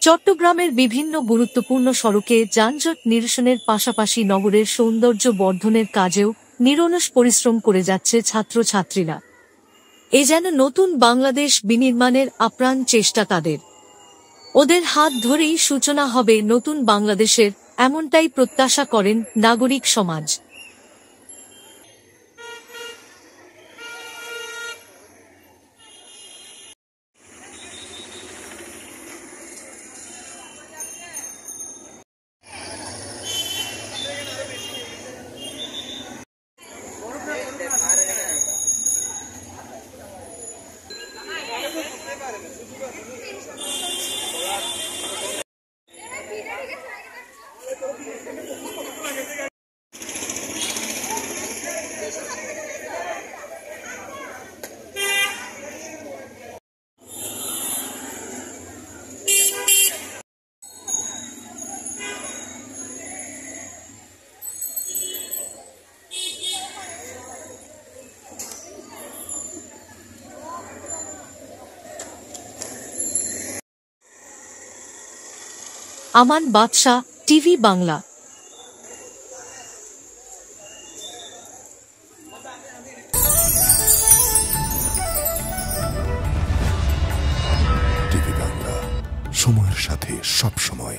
চট্টগ্রামের বিভিন্ন গুরুত্বপূর্ণ সড়কে যানজট নিরসনের পাশাপাশি নগরের সৌন্দর্য বর্ধনের কাজেও নিরলস পরিশ্রম করে যাচ্ছে ছাত্রছাত্রীরা। এ যেন নতুন বাংলাদেশ বিনির্মাণের আপ্রাণ চেষ্টা তাদের। ওদের হাত ধরেই সূচনা হবে নতুন বাংলাদেশের, এমনটাই প্রত্যাশা করেন নাগরিক সমাজ। আমান বাদশা, টিভি বাংলা। টিভি বাংলা, সময়ের সাথে সব সময়।